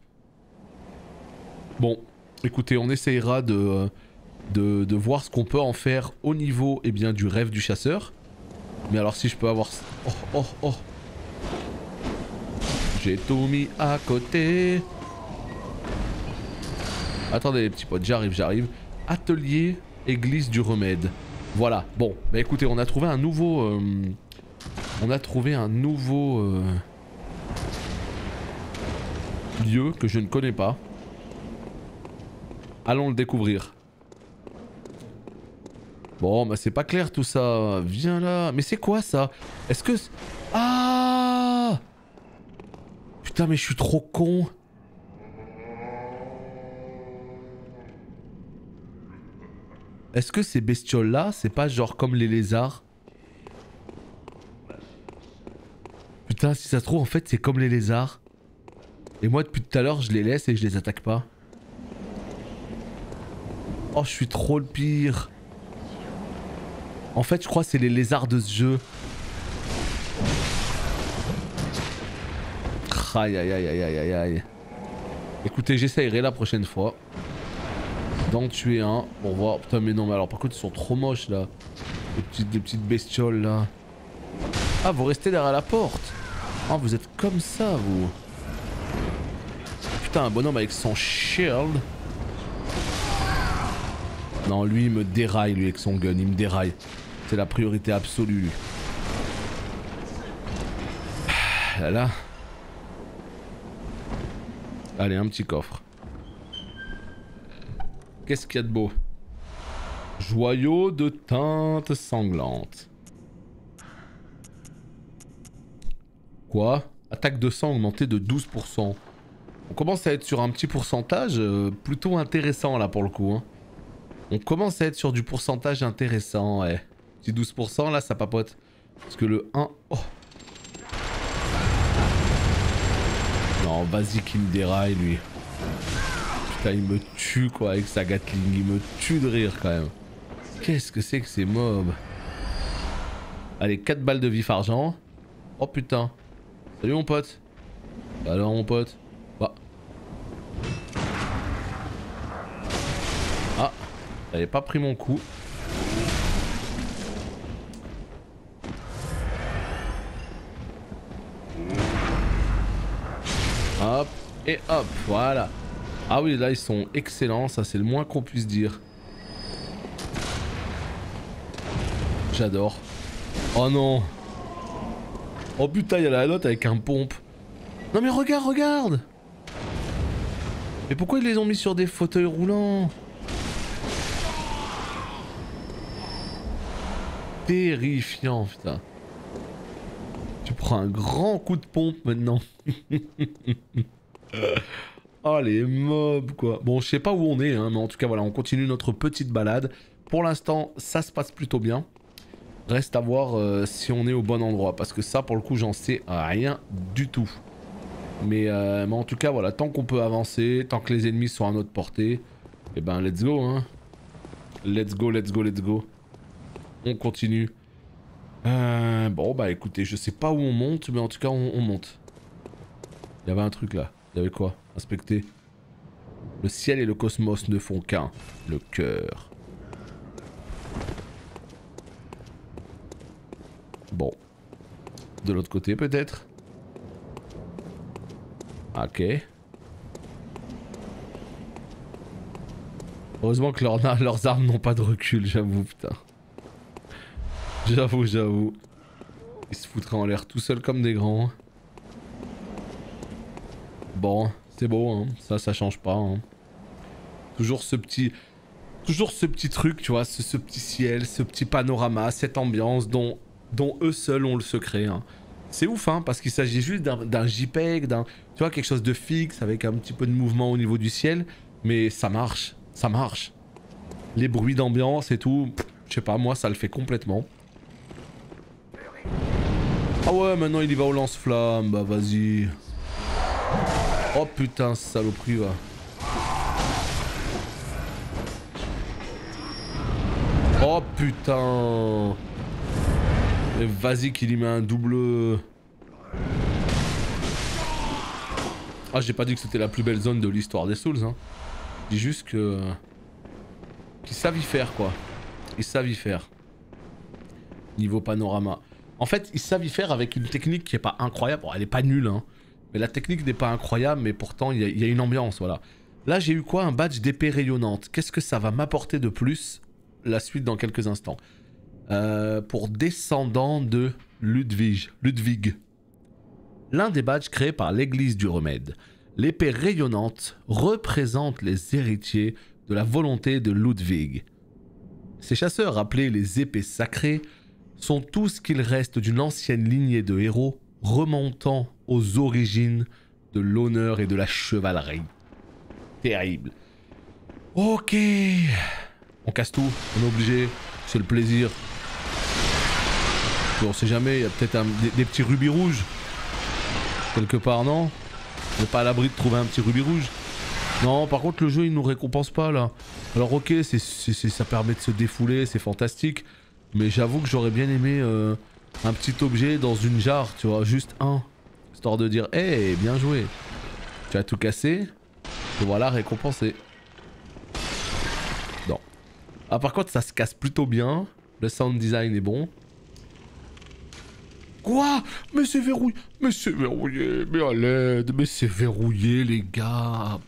Bon, écoutez, on essayera de voir ce qu'on peut en faire au niveau eh bien, du rêve du chasseur. Mais alors, si je peux avoir... Oh, oh, oh. J'ai tout mis à côté. Attendez les petits potes, j'arrive. Atelier, église du remède. Voilà, bon, bah écoutez, on a trouvé un nouveau... lieu que je ne connais pas. Allons le découvrir. Bon, bah c'est pas clair tout ça. Viens là. Mais c'est quoi ça? Est-ce que... Ah! Putain, mais je suis trop con. Est-ce que ces bestioles là, c'est pas genre comme les lézards? Putain, si ça se trouve en fait c'est comme les lézards. Et moi depuis tout à l'heure je les laisse et je les attaque pas. Oh, je suis trop le pire. En fait je crois que c'est les lézards de ce jeu. Aïe aïe aïe aïe aïe aïe. Écoutez, j'essayerai la prochaine fois d'en tuer un pour voir. Putain mais non, mais alors par contre ils sont trop moches là. Des petites bestioles là. Ah, vous restez derrière la porte. Ah, vous êtes comme ça vous. Putain, un bonhomme avec son shield. Non, lui il me déraille, lui avec son gun, il me déraille. C'est la priorité absolue lui. Là là. Allez, un petit coffre. Qu'est-ce qu'il y a de beau? Joyau de teinte sanglante. Quoi? Attaque de sang augmentée de 12%. On commence à être sur un petit pourcentage plutôt intéressant là pour le coup. Hein. On commence à être sur du pourcentage intéressant, ouais. Petit 12% là, ça papote. Parce que le 1... Oh. Non, vas-y qu'il me déraille lui. Putain, il me tue quoi avec sa Gatling. Il me tue de rire quand même. Qu'est-ce que c'est que ces mobs? Allez, 4 balles de vif argent. Oh putain. Salut mon pote. Alors mon pote. Bah. Ah. J'avais pas pris mon coup. Hop. Et hop. Voilà. Ah oui, là ils sont excellents. Ça c'est le moins qu'on puisse dire. J'adore. Oh non. Oh putain, il y a la note avec un pompe. Non mais regarde, regarde. Mais pourquoi ils les ont mis sur des fauteuils roulants? Terrifiant, putain. Tu prends un grand coup de pompe maintenant. Oh Oh les mobs quoi. Bon je sais pas où on est hein, mais en tout cas voilà on continue notre petite balade. Pour l'instant ça se passe plutôt bien. Reste à voir si on est au bon endroit parce que ça pour le coup j'en sais rien du tout. Mais en tout cas voilà, tant qu'on peut avancer, tant que les ennemis sont à notre portée, et ben let's go hein. Let's go, let's go, let's go. On continue. Bon bah écoutez, je sais pas où on monte, mais en tout cas on monte. Il y avait un truc là. Il y avait quoi? Inspecter. Le ciel et le cosmos ne font qu'un. Le cœur. Bon. De l'autre côté peut-être. Ok. Heureusement que leurs armes n'ont pas de recul, j'avoue, putain. J'avoue. Ils se foutraient en l'air tout seuls comme des grands. Bon, c'est beau, hein. Ça change pas. Hein. Toujours ce petit truc, tu vois, ce petit ciel, ce petit panorama, cette ambiance dont eux seuls ont le secret. Hein. C'est ouf, hein, parce qu'il s'agit juste d'un JPEG, tu vois, quelque chose de fixe avec un petit peu de mouvement au niveau du ciel, mais ça marche. Ça marche. Les bruits d'ambiance et tout, je sais pas, moi ça le fait complètement. Ah ouais, maintenant il y va au lance-flamme, bah vas-y. Oh putain, saloperie va. Oh putain. Et vas-y qu'il y met un double... Ah j'ai pas dit que c'était la plus belle zone de l'histoire des Souls hein. Je dis juste que... qu'ils savent y faire quoi. Ils savent y faire. Niveau panorama. En fait ils savent y faire avec une technique qui est pas incroyable. Bon elle est pas nulle hein. Mais la technique n'est pas incroyable mais pourtant il y a une ambiance voilà. Là j'ai eu quoi? Un badge d'épée rayonnante. Qu'est-ce que ça va m'apporter de plus? La suite dans quelques instants. Pour descendant de Ludwig. L'un des badges créés par l'église du remède. L'épée rayonnante représente les héritiers de la volonté de Ludwig. Ces chasseurs, appelés les épées sacrées, sont tout ce qu'il reste d'une ancienne lignée de héros remontant aux origines de l'honneur et de la chevalerie. Terrible. Ok. On casse tout, on est obligé, c'est le plaisir. On sait jamais, il y a peut-être des petits rubis rouges. Quelque part, non? On n'est pas à l'abri de trouver un petit rubis rouge. Non, par contre, le jeu, il nous récompense pas, là. Alors, ok, ça permet de se défouler, c'est fantastique. Mais j'avoue que j'aurais bien aimé un petit objet dans une jarre, tu vois, juste un. Histoire de dire, hey, bien joué. Tu as tout cassé, te voilà récompensé. Non. Ah, par contre, ça se casse plutôt bien. Le sound design est bon. Quoi? Mais c'est verrouillé. Mais c'est verrouillé. Mais à l'aide. Mais c'est verrouillé, les gars.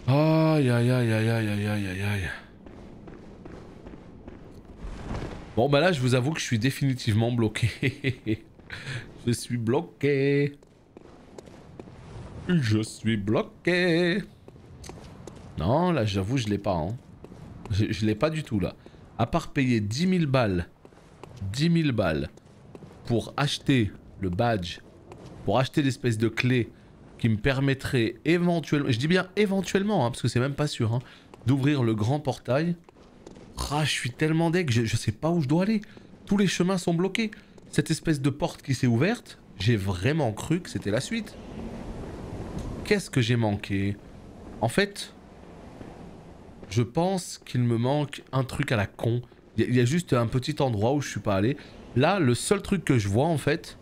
Aïe aïe aïe aïe aïe aïe aïe aïe aïe. Bon bah là je vous avoue que je suis définitivement bloqué. Je suis bloqué. Je suis bloqué. Non là j'avoue je l'ai pas hein. Je l'ai pas du tout là. À part payer 10 000 balles. 10 000 balles. Pour acheter le badge. Pour acheter l'espèce de clé qui me permettrait éventuellement, je dis bien éventuellement, hein, parce que c'est même pas sûr, hein, d'ouvrir le grand portail. Ah, je suis tellement deg, je sais pas où je dois aller. Tous les chemins sont bloqués. Cette espèce de porte qui s'est ouverte, j'ai vraiment cru que c'était la suite. Qu'est-ce que j'ai manqué? En fait, je pense qu'il me manque un truc à la con. Il y a juste un petit endroit où je suis pas allé. Là, le seul truc que je vois en fait,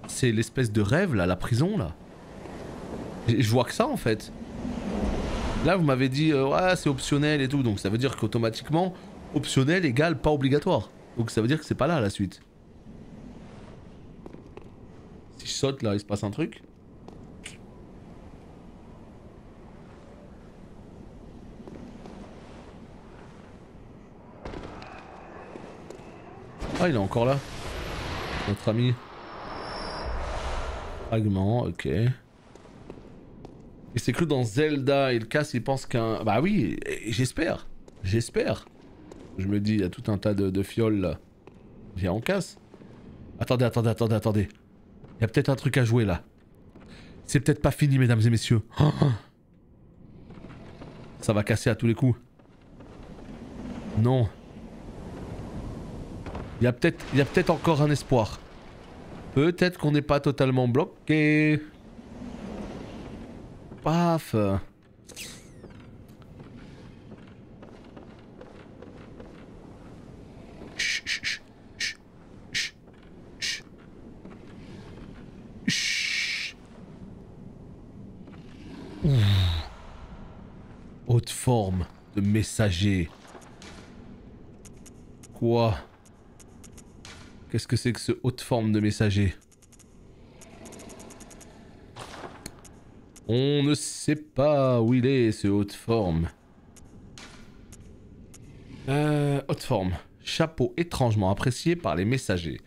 c'est l'espèce de rêve là, la prison là. Je vois que ça en fait. Là vous m'avez dit ouais c'est optionnel et tout, donc ça veut dire qu'automatiquement optionnel égale pas obligatoire. Donc ça veut dire que c'est pas là la suite. Si je saute là il se passe un truc. Ah il est encore là. Notre ami. Fragment, ok. Il s'est cru dans Zelda et le casse il pense qu'un... Bah oui, j'espère. J'espère. Je me dis, il y a tout un tas de fioles là. Viens on casse. Attendez, attendez, attendez, attendez. Il y a peut-être un truc à jouer là. C'est peut-être pas fini, mesdames et messieurs. Oh, oh. Ça va casser à tous les coups. Non. Il y a peut-être encore un espoir. Peut-être qu'on n'est pas totalement bloqué. Paf. Chut, chut, chut, chut, chut, chut. Ouh. Haute forme de messager. Quoi? Qu'est-ce que c'est que ce haute forme de messager? On ne sait pas où il est, ce haute forme. Haute forme. Chapeau étrangement apprécié par les messagers.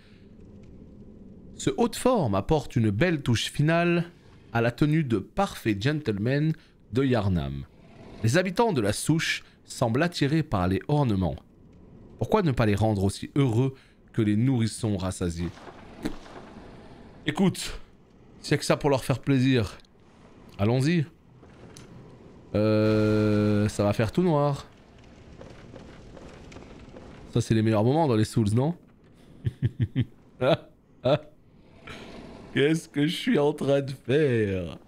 Ce haute forme apporte une belle touche finale à la tenue de parfait gentleman de Yharnam. Les habitants de la souche semblent attirés par les ornements. Pourquoi ne pas les rendre aussi heureux que les nourrissons rassasiés? Écoute, s'il y a que ça pour leur faire plaisir, allons-y. Ça va faire tout noir. Ça c'est les meilleurs moments dans les Souls, non? Ah, ah. Qu'est-ce que je suis en train de faire?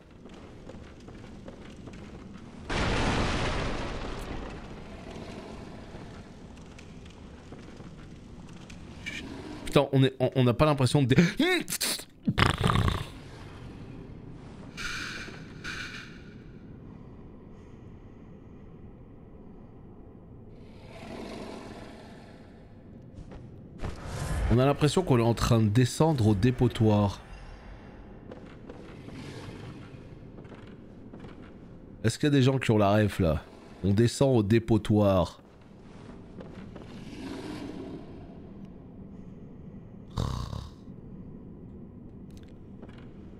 Putain, on n'a pas l'impression de... On a l'impression qu'on est en train de descendre au dépotoir. Est-ce qu'il y a des gens qui ont la ref là? On descend au dépotoir.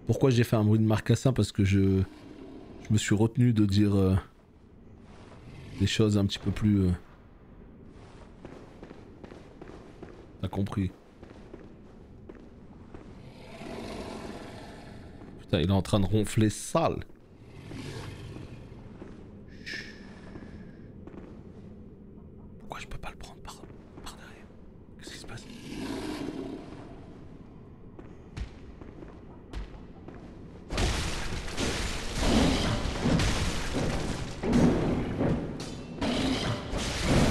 Pourquoi j'ai fait un bruit de marcassin? Parce que je me suis retenu de dire des choses un petit peu plus... T'as compris. Putain, il est en train de ronfler sale. Pourquoi je peux pas le prendre par derrière? Qu'est-ce qui se passe?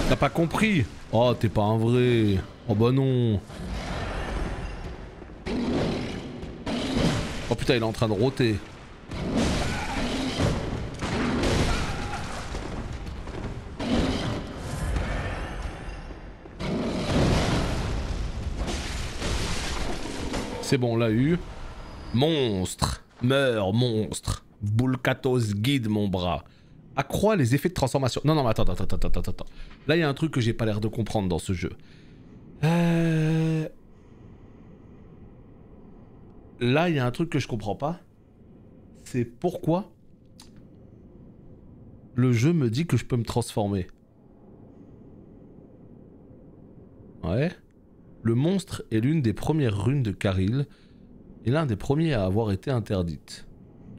T'as pas compris? Oh, t'es pas un vrai. Oh bah non. Oh putain, il est en train de rôter. C'est bon, on l'a eu. Monstre. Meurs, monstre. Boulkatos guide mon bras. Accroît les effets de transformation. Non, non, mais attends. Là, il y a un truc que j'ai pas l'air de comprendre dans ce jeu. Là, il y a un truc que je comprends pas. C'est pourquoi le jeu me dit que je peux me transformer. Ouais. Le monstre est l'une des premières runes de Caryll et l'un des premiers à avoir été interdite.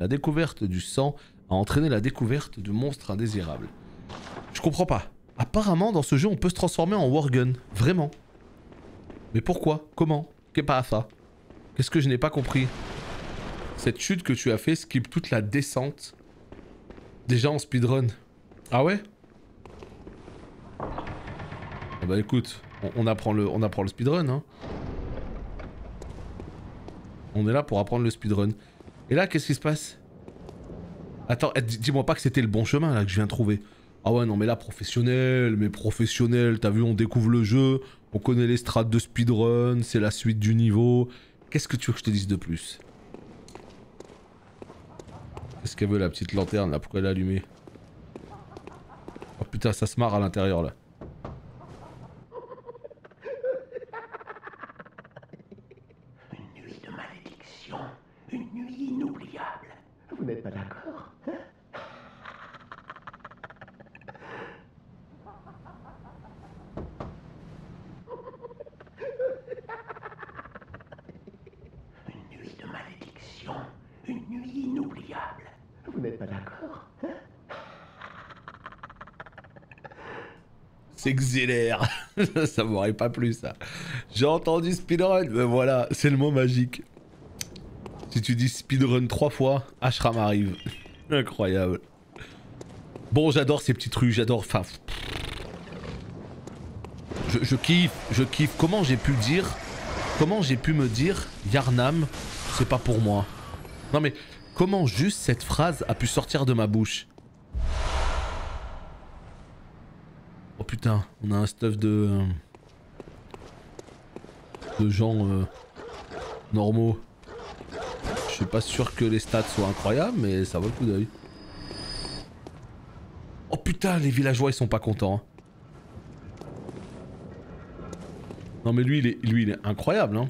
La découverte du sang a entraîné la découverte de monstres indésirables. Je comprends pas. Apparemment, dans ce jeu, on peut se transformer en Worgen. Vraiment. Mais pourquoi? Comment? Qu'est-ce pas ça? Qu'est-ce que je n'ai pas compris? Cette chute que tu as fait skip toute la descente. Déjà en speedrun. Ah ouais? Ah bah écoute, on apprend le speedrun, hein. On est là pour apprendre le speedrun. Et là, qu'est-ce qui se passe? Attends, dis-moi pas que c'était le bon chemin là que je viens de trouver. Ah ouais, non mais là, professionnel, mais professionnel, t'as vu, on découvre le jeu, on connaît les strats de speedrun, c'est la suite du niveau. Qu'est-ce que tu veux que je te dise de plus? Qu'est-ce qu'elle veut la petite lanterne là? Pourquoi elle est allumée? Oh putain, ça se marre à l'intérieur là. Une nuit de malédiction, une nuit inoubliable. Vous n'êtes pas d'accord, hein? malédiction, une nuit inoubliable. Vous n'êtes pas d'accord, hein? C'est xélaire. Ça m'aurait pas plu ça. J'ai entendu speedrun, mais voilà, c'est le mot magique. Si tu dis speedrun 3 fois, Ashram arrive. Incroyable. Bon, j'adore ces petites rues, j'adore... Enfin... Je kiffe. Comment j'ai pu me dire Yarnam, c'est pas pour moi. Non mais, comment juste cette phrase a pu sortir de ma bouche? Oh putain, on a un stuff de gens normaux. Je suis pas sûr que les stats soient incroyables, mais ça vaut le coup d'œil. Oh putain, les villageois ils sont pas contents. Non mais lui il est incroyable hein.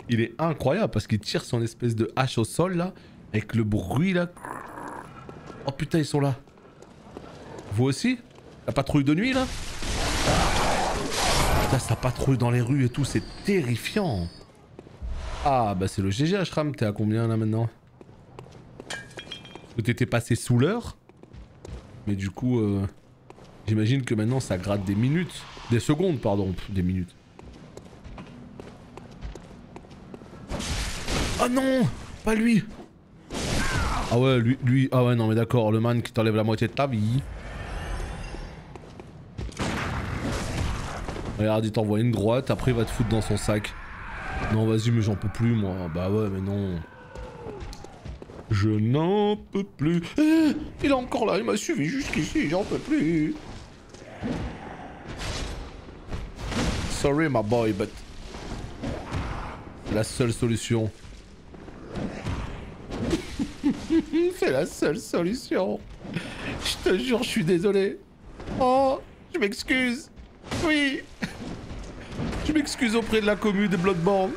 Il est incroyable parce qu'il tire son espèce de hache au sol là, avec le bruit là. Oh putain ils sont là. Vous aussi? La patrouille de nuit là? Putain ça patrouille dans les rues et tout, c'est terrifiant. Ah bah c'est le GG Ashram, t'es à combien là maintenant? Parce que t'étais passé sous l'heure. Mais du coup j'imagine que maintenant ça gratte des minutes. Des secondes pardon, des minutes. Oh non, pas lui. Ah ouais, lui, ah ouais non mais d'accord, le man qui t'enlève la moitié de ta vie. Regarde, il t'envoie une droite, après il va te foutre dans son sac. Non vas-y mais j'en peux plus moi, bah ouais mais non. Je n'en peux plus. Il est encore là, il m'a suivi jusqu'ici, j'en peux plus. Sorry my boy, but... la seule solution. C'est la seule solution. Je te jure, je suis désolé. Oh, je m'excuse. Oui. Je m'excuse auprès de la commune de Bloodborne.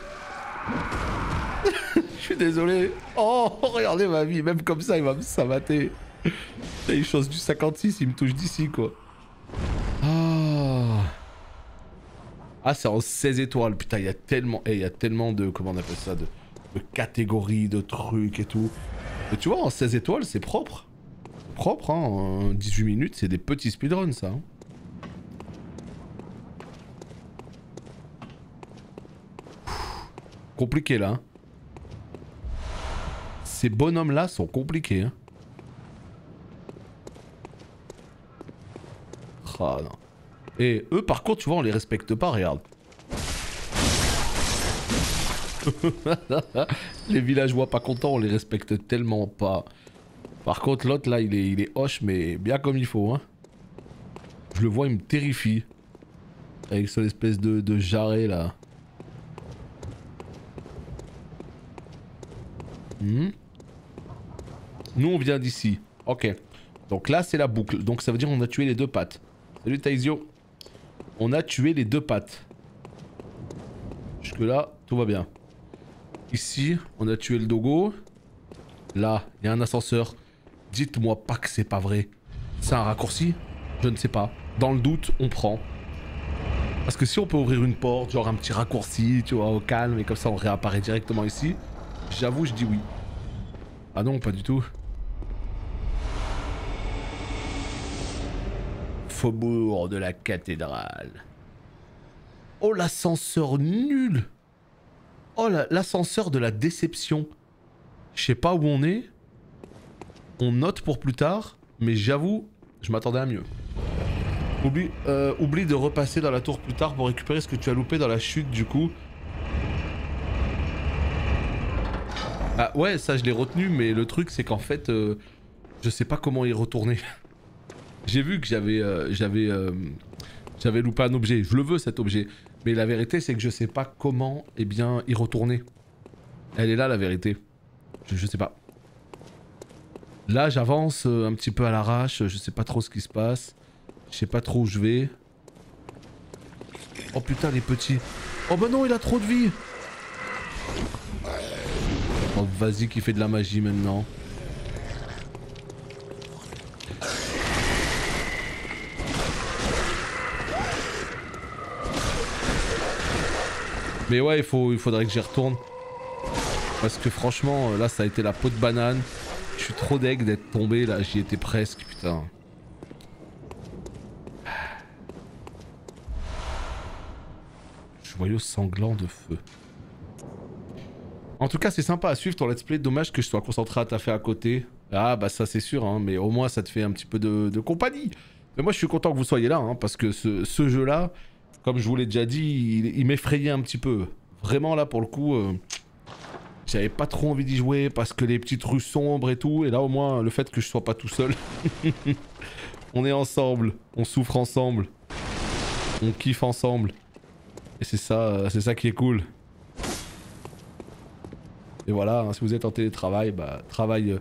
Je suis désolé. Oh, regardez ma vie. Même comme ça, il va me savater. T'as une chance du 56, il me touche d'ici, quoi. Ah. Ah, c'est en 16 étoiles. Putain, il y a tellement... il y a tellement de... Comment on appelle ça, de catégories, de trucs et tout. Et tu vois, en 16 étoiles, c'est propre. Propre, hein. En 18 minutes, c'est des petits speedruns, ça. Hein. Compliqué, là. Hein. Ces bonhommes-là sont compliqués, hein. Ah, non. Et eux, par contre, tu vois, on les respecte pas, regarde. Les villageois pas contents, on les respecte tellement pas. Par contre, l'autre là, il est hoche, mais bien comme il faut. Hein. Je le vois, il me terrifie. Avec son espèce de jarret là. Nous, on vient d'ici. Ok. Donc là, c'est la boucle. Donc ça veut dire qu'on a tué les deux pattes. Salut Taizio. On a tué les deux pattes. Jusque là, tout va bien. Ici, on a tué le dogo. Là, il y a un ascenseur. Dites-moi pas que c'est pas vrai. C'est un raccourci? Je ne sais pas. Dans le doute, on prend. Parce que si on peut ouvrir une porte, genre un petit raccourci, tu vois, au calme, et comme ça on réapparaît directement ici, j'avoue, je dis oui. Ah non, pas du tout. Faubourg de la cathédrale. Oh, l'ascenseur nul! Oh, l'ascenseur de la déception. Je sais pas où on est. On note pour plus tard. Mais j'avoue, je m'attendais à mieux. Oublie de repasser dans la tour plus tard pour récupérer ce que tu as loupé dans la chute du coup. Ah ouais, ça je l'ai retenu, mais le truc c'est qu'en fait, je sais pas comment y retourner. J'ai vu que j'avais loupé un objet. Je le veux cet objet. Mais la vérité c'est que je sais pas comment y retourner. Elle est là la vérité. Je sais pas. Là j'avance un petit peu à l'arrache, je sais pas trop ce qui se passe. Je sais pas trop où je vais. Oh putain les petits. Oh bah non il a trop de vie. Oh vas-y qui fait de la magie maintenant. Mais ouais il faudrait que j'y retourne. Parce que franchement, là, ça a été la peau de banane. Je suis trop deg d'être tombé, là. J'y étais presque, putain. Joyau sanglant de feu. En tout cas, c'est sympa à suivre ton let's play. Dommage que je sois concentré à taffer à côté. Ah, bah ça, c'est sûr, hein. Mais au moins, ça te fait un petit peu de compagnie. Mais moi, je suis content que vous soyez là, hein, parce que ce jeu-là, comme je vous l'ai déjà dit, il m'effrayait un petit peu. Vraiment, là, pour le coup, j'avais pas trop envie d'y jouer parce que les petites rues sombres et tout. Et là, au moins, le fait que je sois pas tout seul. On est ensemble, on souffre ensemble, on kiffe ensemble. Et c'est ça qui est cool. Et voilà, hein, si vous êtes en télétravail, bah, travail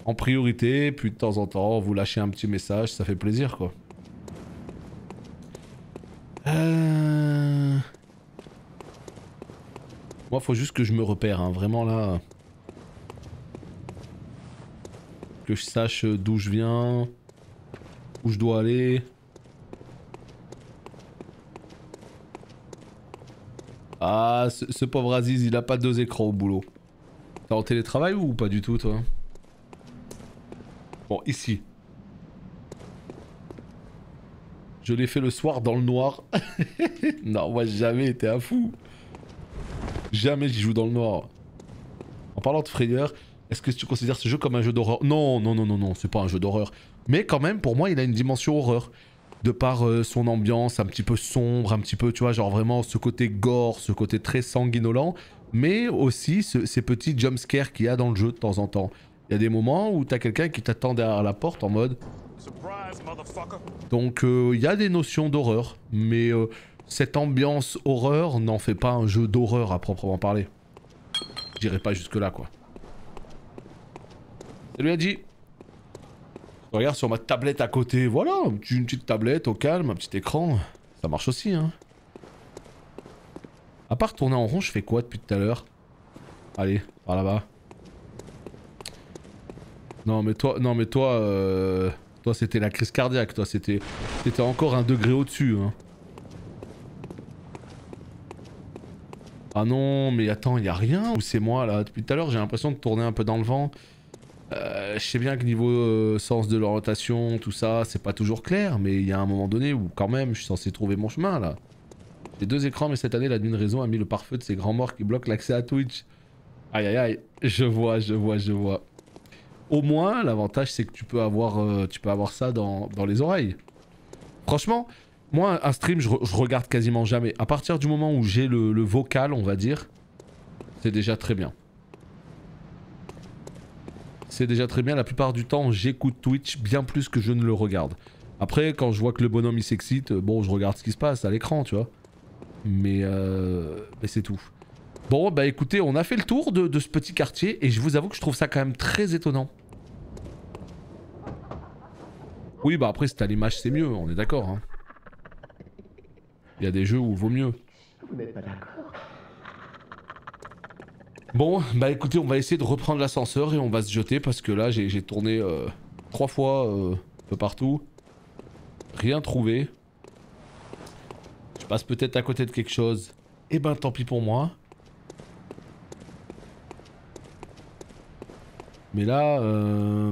en priorité, puis de temps en temps, vous lâchez un petit message, ça fait plaisir, quoi. Moi, faut juste que je me repère, hein, vraiment là. Que je sache d'où je viens, où je dois aller. Ah, ce pauvre Aziz, il a pas 2 écrans au boulot. T'es en télétravail ou pas du tout, toi? Bon, ici. Je l'ai fait le soir dans le noir. Non, moi jamais, t'es un fou. Jamais j'y joue dans le noir. En parlant de frayeur, est-ce que tu considères ce jeu comme un jeu d'horreur? Non, non, non, non, non, c'est pas un jeu d'horreur. Mais quand même, pour moi, il a une dimension horreur. De par son ambiance un petit peu sombre, un petit peu, tu vois, genre vraiment ce côté gore, ce côté très sanguinolent, mais aussi ces petits jumpscares qu'il y a dans le jeu de temps en temps. Il y a des moments où t'as quelqu'un qui t'attend derrière la porte en mode... Donc il y a des notions d'horreur, mais cette ambiance horreur n'en fait pas un jeu d'horreur à proprement parler. J'irai pas jusque là, quoi. Salut Adji. Je regarde sur ma tablette à côté, voilà, une petite tablette au calme, un petit écran, ça marche aussi, hein. À part tourner en rond, je fais quoi depuis tout à l'heure? Allez, par là-bas. Non mais toi, toi c'était la crise cardiaque, toi c'était encore un degré au-dessus, hein. Ah non, mais attends, y a rien ou c'est moi là? Depuis tout à l'heure, j'ai l'impression de tourner un peu dans le vent. Je sais bien que niveau sens de l'orientation, tout ça, c'est pas toujours clair, mais il y a un moment donné où quand même je suis censé trouver mon chemin là. J'ai 2 écrans, mais cette année l'admin réseau a mis le pare-feu de ces grands morts qui bloquent l'accès à Twitch. Aïe aïe aïe, je vois. Au moins, l'avantage c'est que tu peux avoir ça dans les oreilles. Franchement, moi un stream je regarde quasiment jamais. À partir du moment où j'ai le vocal, on va dire, c'est déjà très bien. C'est déjà très bien, la plupart du temps j'écoute Twitch bien plus que je ne le regarde. Après quand je vois que le bonhomme il s'excite, bon je regarde ce qui se passe à l'écran, tu vois. Mais c'est tout. Bon bah écoutez, on a fait le tour de ce petit quartier et je vous avoue que je trouve ça quand même très étonnant. Oui bah après si t'as l'image c'est mieux, on est d'accord, hein. Il y a des jeux où il vaut mieux. Vous n'êtes pas d'accord? Bon, bah écoutez, on va essayer de reprendre l'ascenseur et on va se jeter parce que là j'ai tourné 3 fois un peu partout. Rien trouvé. Je passe peut-être à côté de quelque chose. Eh ben tant pis pour moi. Mais là,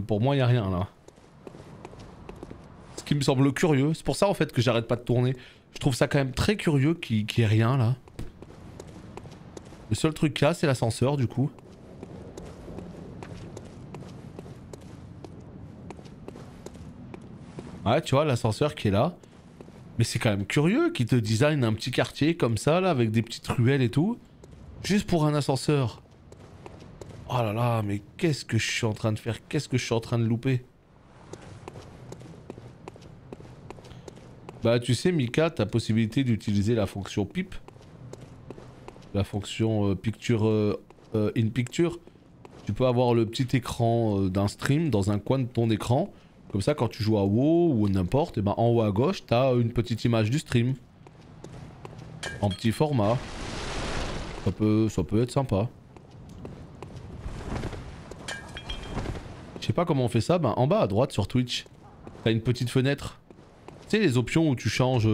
pour moi, il n'y a rien là. Ce qui me semble curieux. C'est pour ça en fait que j'arrête pas de tourner. Je trouve ça quand même très curieux qu'il y ait rien là. Le seul truc qu'il y a, c'est l'ascenseur du coup. Ouais, tu vois, l'ascenseur qui est là. Mais c'est quand même curieux qu'ils te designent un petit quartier comme ça, là, avec des petites ruelles et tout. Juste pour un ascenseur. Oh là là, mais qu'est-ce que je suis en train de faire? Qu'est-ce que je suis en train de louper? Bah tu sais Mika, t'as possibilité d'utiliser la fonction pipe. La fonction picture in picture. Tu peux avoir le petit écran d'un stream dans un coin de ton écran. Comme ça quand tu joues à WoW ou n'importe, et ben en haut à gauche t'as une petite image du stream. En petit format. Ça peut être sympa. Je sais pas comment on fait ça, ben en bas à droite sur Twitch, t'as une petite fenêtre. Tu sais les options où tu changes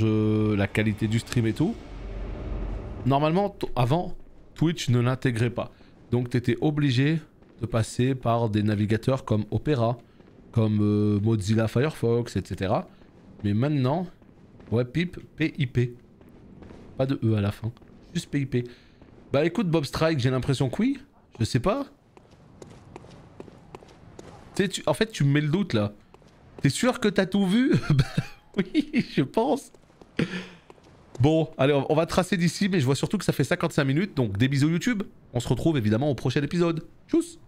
la qualité du stream et tout. Normalement, avant, Twitch ne l'intégrait pas. Donc tu étais obligé de passer par des navigateurs comme Opera, comme Mozilla Firefox, etc. Mais maintenant, ouais, PIP, PIP. Pas de E à la fin, juste PIP. Bah écoute Bob Strike, j'ai l'impression que oui, je sais pas. En fait tu me mets le doute là. T'es sûr que t'as tout vu? Bah oui, je pense. Bon, allez, on va tracer d'ici, mais je vois surtout que ça fait 55 minutes, donc des bisous YouTube. On se retrouve évidemment au prochain épisode. Tchuss!